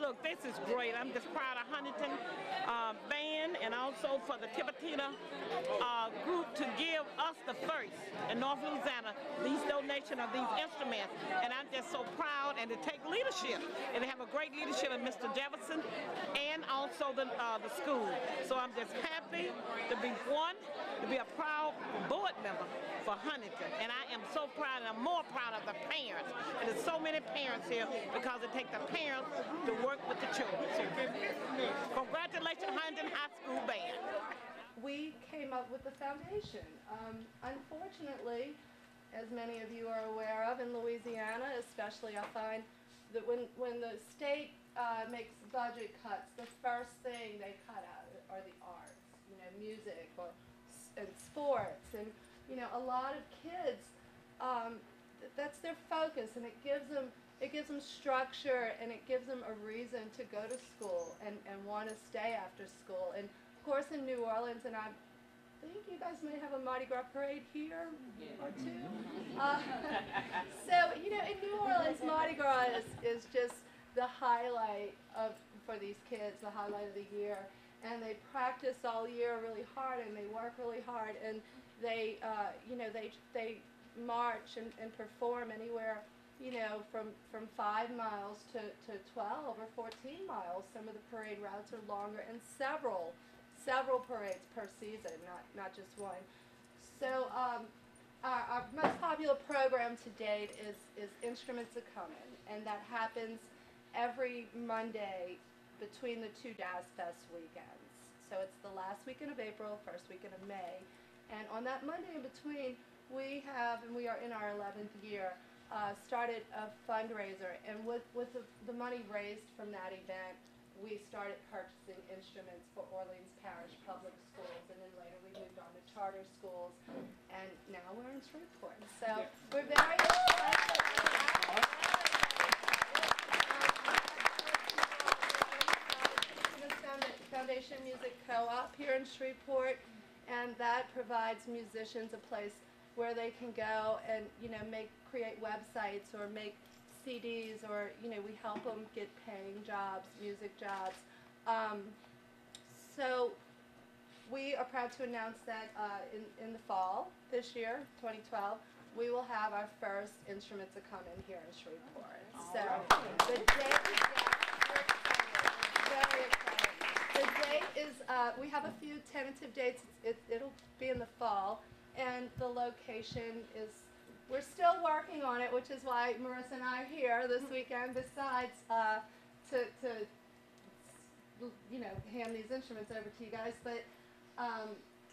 look, this is great. I'm just proud of Huntington band and also for the Tibatina group to give us the first in North Louisiana these donation of these instruments. And I'm just so proud and to take leadership and to have a great leadership of Mr. Jefferson and also the school. So I'm just happy to be to be a proud board member for Huntington. And I am so proud, and I'm more proud of the parents. And there's so many parents here because it takes the parents to work with the children. So congratulations, Huntington High School Band. We came up with the foundation. Unfortunately, as many of you are aware of, in Louisiana especially, I find that when the state makes budget cuts, the first thing they cut out are the arts, music and sports, and a lot of kids, that's their focus, and it gives them structure, and it gives them a reason to go to school and want to stay after school. And of course in New Orleans, and I think you guys may have a Mardi Gras parade here or two. So in New Orleans, Mardi Gras is just the highlight for these kids, the highlight of the year. And they practice all year really hard, and they work really hard, and they they march and perform anywhere from 5 miles to 12 or 14 miles. Some of the parade routes are longer, and several parades per season, not just one. So our most popular program to date is Instruments A-Comin', and that happens every Monday between the two Jazz Fest weekends. So it's the last weekend of April, first weekend of May. And on that Monday in between, we have, and we are in our 11th year, started a fundraiser. And with the money raised from that event, we started purchasing instruments for Orleans Parish Public Schools. And then later we moved on to charter schools. And now we're in Shreveport. So we're very excited. Foundation Music Co-op here in Shreveport, and that provides musicians a place where they can go and create websites or make CDs, or we help them get paying jobs, music jobs. So we are proud to announce that in the fall this year, 2012, we will have our first Instruments A-Comin' here in Shreveport. So the date is very exciting. The date is, we have a few tentative dates. It'll be in the fall, and the location is, we're still working on it, which is why Marissa and I are here this weekend, besides to hand these instruments over to you guys. But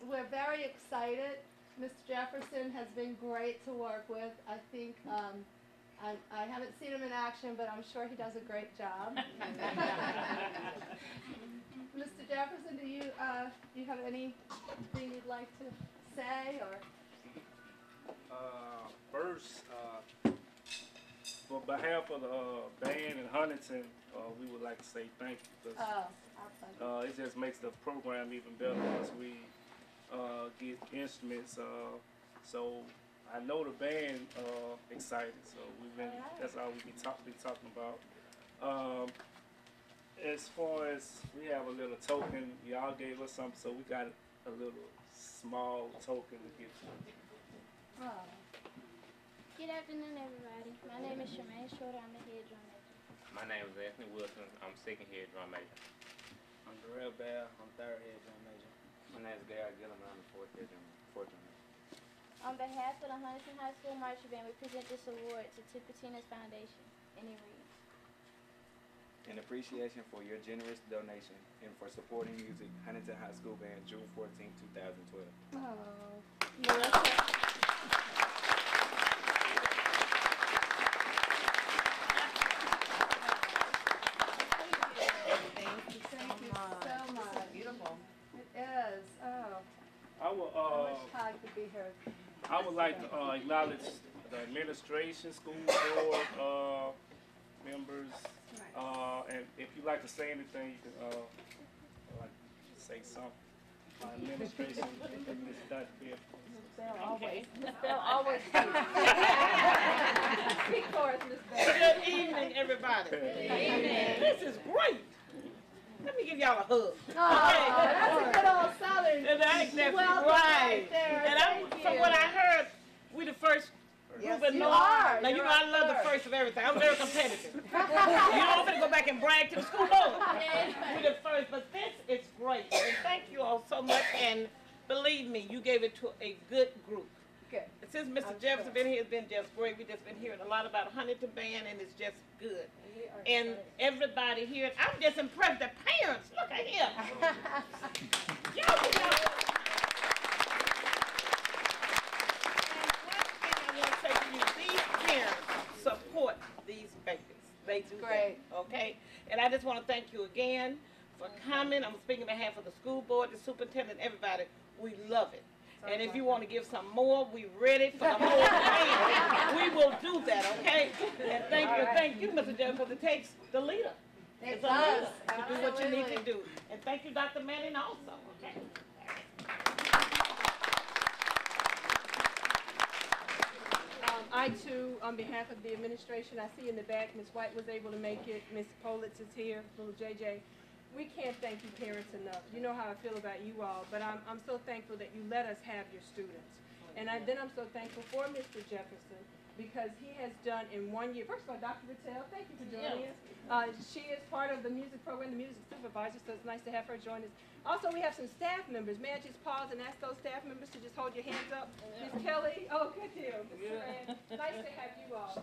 we're very excited. Mr. Jefferson has been great to work with. I think I haven't seen him in action, but I'm sure he does a great job. Mr. Jefferson, do you have anything you'd like to say, or? First, for behalf of the band in Huntington, we would like to say thank you. It just makes the program even better once we get instruments. So I know the band excited. So that's all we be talking about. As far as we have a little token, y'all gave us something, so we got a little small token to give to you. Oh. Good afternoon, everybody. My name is Shemaine Shorter. I'm the head drum major. My name is Anthony Wilson. I'm second head drum major. I'm Darrell Bell. I'm third head drum major. My name is Gary Gilliam. I'm the fourth head drum major. On behalf of the Huntington High School Marching Band, we present this award to Tipitina's Foundation, and it reads: In appreciation for your generous donation and for supporting music, Huntington High School Band, June 14, 2012. Oh, Thank you so much. Beautiful. It is. Oh. I wish Todd could be here. I would like to acknowledge the administration, school board members, and if you'd like to say anything, you can say something. My administration, Ms. Dr. Bill. Miss Bell always speak for us, Miss Bell. Good evening, everybody. everybody? Amen. This is great. Let me give y'all a hug. Oh, that's a good old Southern. And that's welcome right. there. And Thank from you. what I heard, we the first Yes, group in you North. are. Now you You're know I up love the first. first of everything. I'm very competitive. You know I'm gonna go back and brag to the school board. We the first, but this is great. And thank you all so much. And believe me, you gave it to a good group. Good. Since Mr. Jefferson been here, it's been just great. We just been hearing a lot about Huntington Band, and it's just good. And everybody here, I'm just impressed. The parents, look at him. Y'all, and one thing I want to say to you, these parents support these babies. They do Great. that, okay? And I just want to thank you again for coming. I'm speaking on behalf of the school board, the superintendent, everybody. We love it. And if you want to give some more, we ready for the more plan. We will do that, okay? And thank you, Mr. Jefferson, because it takes the leader. It It's a does. leader to do what you need to Absolutely. do. And thank you, Dr. Manning, also, okay? I too, on behalf of the administration, I see in the back, Ms. White was able to make it, Ms. Politz is here, little JJ. We can't thank you parents enough. You know how I feel about you all, but I'm so thankful that you let us have your students. And then I'm so thankful for Mr. Jefferson because he has done in 1 year. First of all, Dr. Rattel, thank you for joining us. She is part of the music program, the music supervisor, so it's nice to have her join us. Also, we have some staff members. May I just pause and ask those staff members to just hold your hands up? Ms. Kelly, oh, good deal. Ms. Moran, nice to have you all.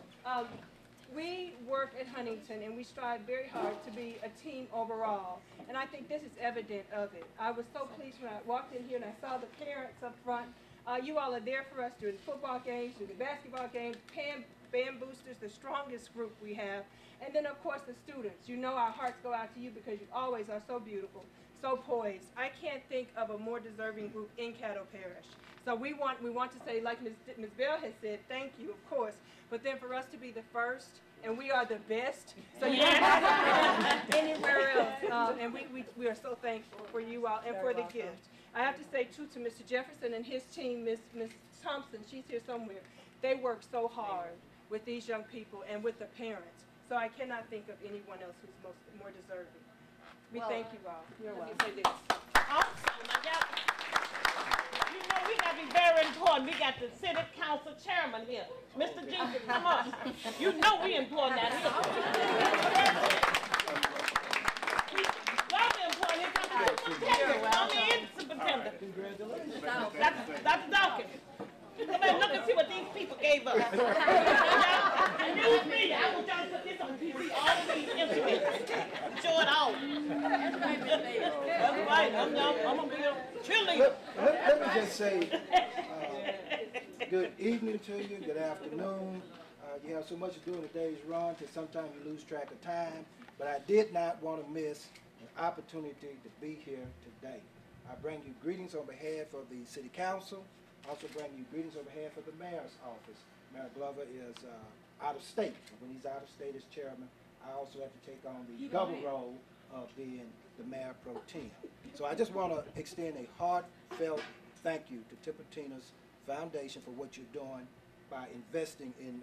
We work at Huntington and we strive very hard to be a team overall. And I think this is evident of it. I was so pleased when I walked in here and I saw the parents up front. You all are there for us during the football games, during the basketball games, band boosters, the strongest group we have. And then of course the students. You know our hearts go out to you because you always are so beautiful, so poised. I can't think of a more deserving group in Caddo Parish. So we want to say, like Ms. Bell has said, thank you, of course. But then for us to be the first, and we are the best, so you don't have to go anywhere else. And we are so thankful for you all and for the gift. I have to say, too, to Mr. Jefferson and his team, Ms. Thompson, she's here somewhere. They work so hard with these young people and with the parents. So I cannot think of anyone else who's more deserving. We thank you all. You're welcome. Let me say this. Also, now y'all, you know we got to be very important. We got the city council chairman here, Mr. Jenkins. Come on. You know we important out here. Very important. Here comes the superintendent. Come in, superintendent. Congratulations. Dr. Dawkins. Come on, look and see what these people gave us. Excuse me, I want y'all to put this on TV, all these instruments. Show it all. That's right, I'm gonna be a cheerleader. Let me just say, good evening to you, good afternoon. You have so much to do in a day's run that sometimes you lose track of time, but I did not want to miss an opportunity to be here today. I bring you greetings on behalf of the City Council. Also bring you greetings on behalf of the Mayor's office. Mayor Glover is out of state. When he's out of state as chairman, I also have to take on the double role of being the Mayor Pro Tem. So I just want to extend a heartfelt thank you to Tipitina's Foundation for what you're doing by investing in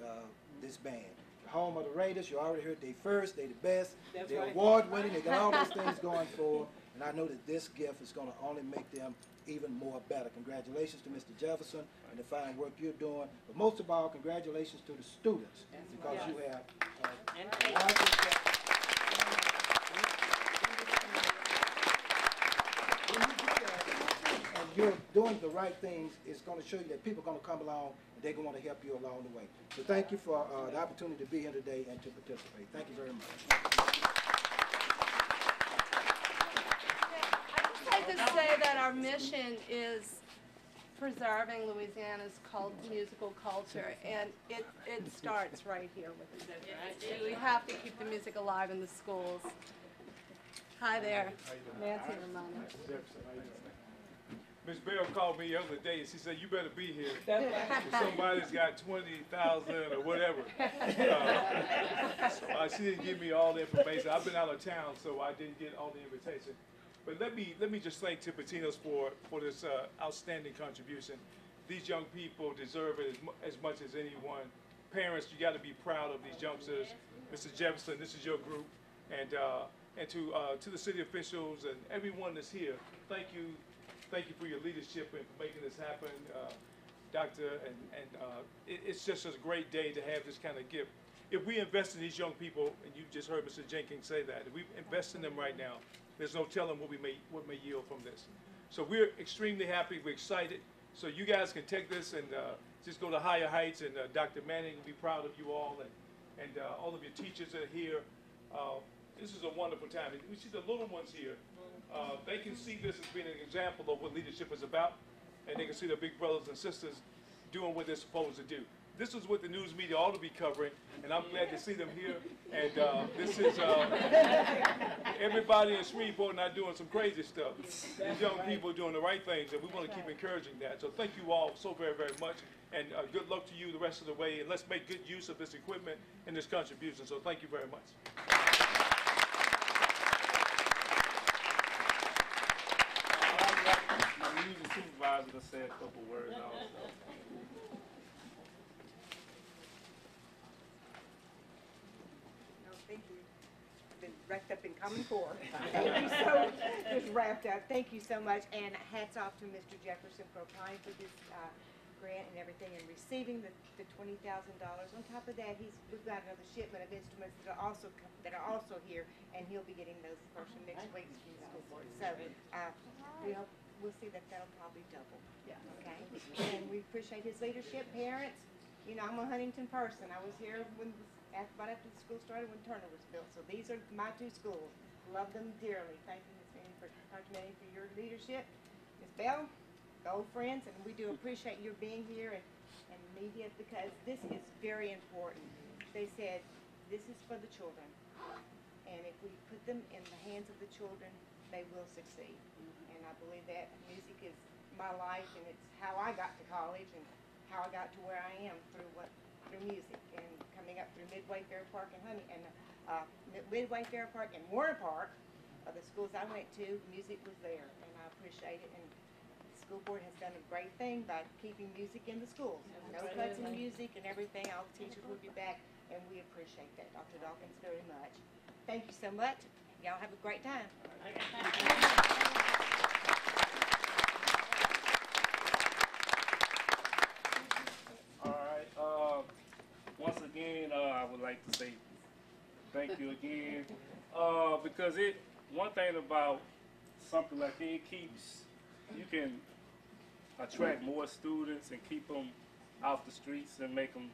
this band. The home of the Raiders, you already heard they first, they the best, they're award winning, they got all those things going for, and I know that this gift is going to only make them even more better. Congratulations to Mr. Jefferson and the fine work you're doing, but most of all, congratulations to the students because you have and you're doing the right things. It's going to show you that people are going to come along and they're going to help you along the way. So thank you for the opportunity to be here today and to participate. Thank you very much. I'd just like to say that our mission is preserving Louisiana's musical culture, and it starts right here with it. We have to keep the music alive in the schools. Hi there, Nancy Romano. Miss Bell called me the other day and she said, you better be here. If somebody's got 20,000 or whatever. She didn't give me all the information. I've been out of town, so I didn't get all the invitation. But let me just thank Tipitinos for this outstanding contribution. These young people deserve it as much as anyone parents, you got to be proud of these youngsters. Mr. Jefferson, this is your group, and to the city officials and everyone that's here, thank you for your leadership and for making this happen, Doctor. It's just a great day to have this kind of gift. If we invest in these young people, and you just heard Mr. Jenkins say that, if we invest in them right now, there's no telling what may yield from this. So we're extremely happy. We're excited. So you guys can take this and just go to higher heights. And Dr. Manning will be proud of you all, and all of your teachers that are here. This is a wonderful time. We see the little ones here. They can see this as being an example of what leadership is about, and they can see their big brothers and sisters doing what they're supposed to do. This is what the news media ought to be covering, and I'm glad to see them here. And this is everybody in Shreveport not doing some crazy stuff. These young people are doing the right things, and we want to keep encouraging that. So thank you all so very, very much, and good luck to you the rest of the way. And let's make good use of this equipment and this contribution. So thank you very much. My music supervisor to say a couple words also. Thank you. I've been wrapped up in Common Core. Thank you so just wrapped up. Thank you so much, and hats off to Mr. Jefferson for applying for this grant and everything, and receiving the $20,000. On top of that, we've got another shipment of instruments that are also here, and he'll be getting those first from next week from the school board. So we'll see that'll probably double. Yeah. Okay. And we appreciate his leadership, parents. You know, I'm a Huntington person. I was here right after the school started when Turner was built. So these are my two schools. Love them dearly. Thank you, Ms. Manning, Dr. Manning, for your leadership. Ms. Bell, old friends, and we do appreciate your being here and media, because this is very important. They said this is for the children, and if we put them in the hands of the children, they will succeed. And I believe that music is my life, and it's how I got to college and how I got to where I am through music, and coming up through Midway, Fair Park, and Midway, Fair Park, and Warner Park, the schools I went to, music was there, and I appreciate it. And the school board has done a great thing by keeping music in the schools. No cuts in music and everything. All the teachers will be back, and we appreciate that, Dr. Dawkins, very much. Thank you so much. Y'all have a great time. Once again, I would like to say thank you again, because one thing about something like that, you can attract more students and keep them off the streets and make them,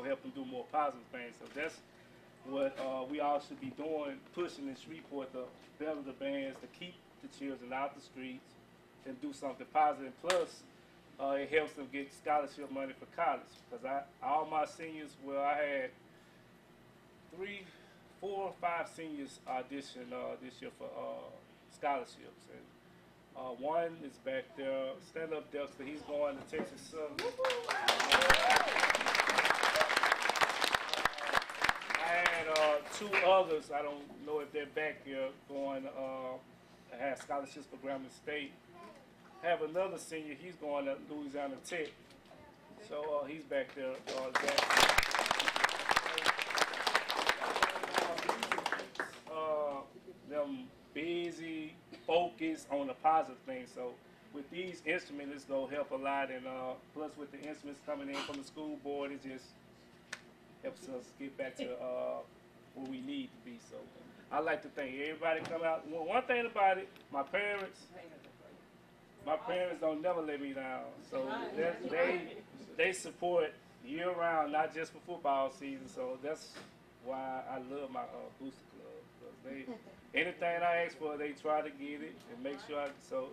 help them do more positive things. So that's what we all should be doing, pushing in Shreveport to better the bands, to keep the children out the streets and do something positive. Plus, it helps them get scholarship money for college, because all my seniors, I had 3, 4, or 5 seniors audition this year for scholarships, and one is back there, stand up Dexter. He's going to Texas Southern. I had 2 others. I don't know if they're back here going. I had scholarships for Grambling State. Have another senior, he's going to Louisiana Tech, so he's back there. Them busy, focused on the positive things. So with these instruments, it's going to help a lot, and plus with the instruments coming in from the school board, it just helps us get back to where we need to be. So I'd like to thank everybody coming out. One thing about it, my parents don't never let me down. So they support year round, not just for football season. So that's why I love my booster club. Anything I ask for, they try to get it and make sure.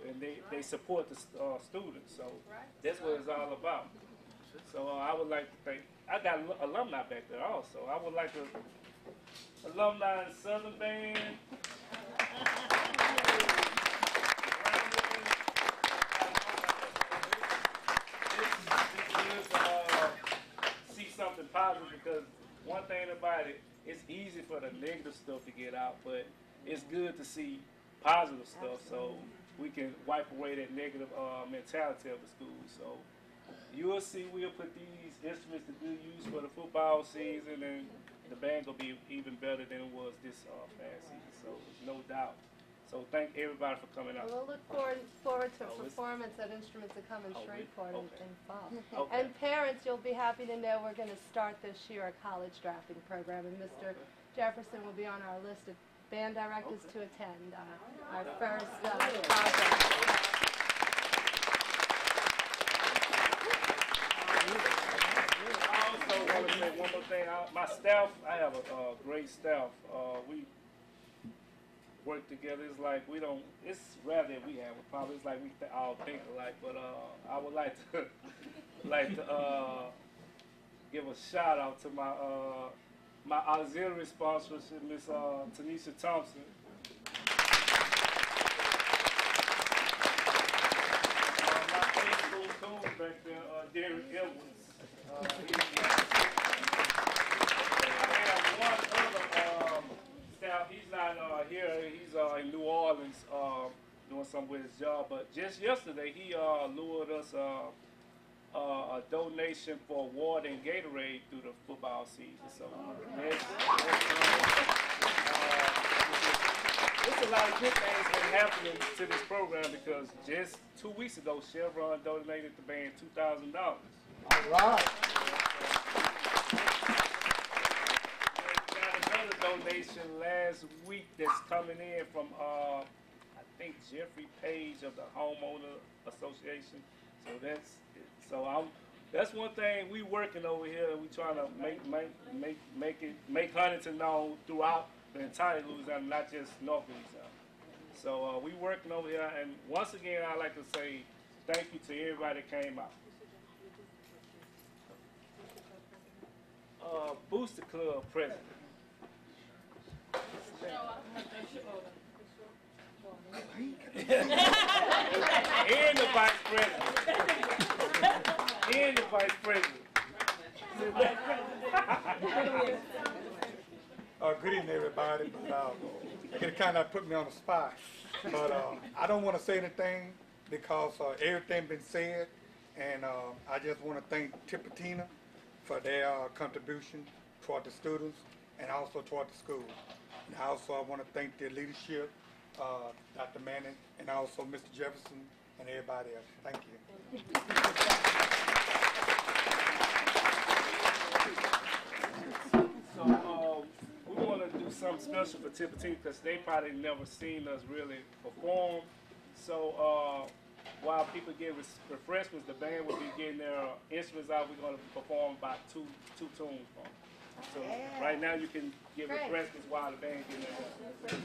And they support the students. So that's what it's all about. So I would like to thank. I got alumni back there also. I would like to alumni in Southern Band. See something positive, because one thing about it, it's easy for the negative stuff to get out, but it's good to see positive stuff, so we can wipe away that negative mentality of the school. So you will see we'll put these instruments to good use for the football season, and the band will be even better than it was this past season. So no doubt. So thank everybody for coming out. We'll look forward to a performance at Instruments that Come in Shreveport in fall. Okay. And parents, you'll be happy to know we're going to start this year a college drafting program, and Mr. Jefferson will be on our list of band directors to attend our first project. I also want to say one more thing. My staff, I have a great staff. We work together. It's like we don't. It's rare that we have a problem. It's like we all think alike. But I would like to give a shout out to my auxiliary sponsor, Miss Tanisha Thompson. My preschool coach back there, Derek Edwards. I have one other staff. He's not here. He's in New Orleans doing something with his job. But just yesterday, he lured us a donation for water and Gatorade through the football season. So there's a lot of good things been happening to this program because just 2 weeks ago, Chevron donated the band $2,000. All right. Donation last week that's coming in from I think Jeffrey Page of the Homeowner Association. So that's one thing we working over here. We trying to make Huntington known throughout the entire Louisiana, not just North Louisiana. So we working over here, and once again I'd like to say thank you to everybody that came out. Booster Club president. And the vice president. And the vice president. Good evening, everybody. It kind of put me on the spot. But I don't want to say anything because everything been said. And I just want to thank Tippatina for their contribution toward the students and also toward the school. And also I want to thank their leadership, Dr. Manning, and also Mr. Jefferson and everybody else. Thank you. So we want to do something special for Tippatina because they probably never seen us really perform. So while people get refreshments, the band will be getting their instruments out. We're going to perform about two tunes for them. So right now you can get refreshments while the band getting their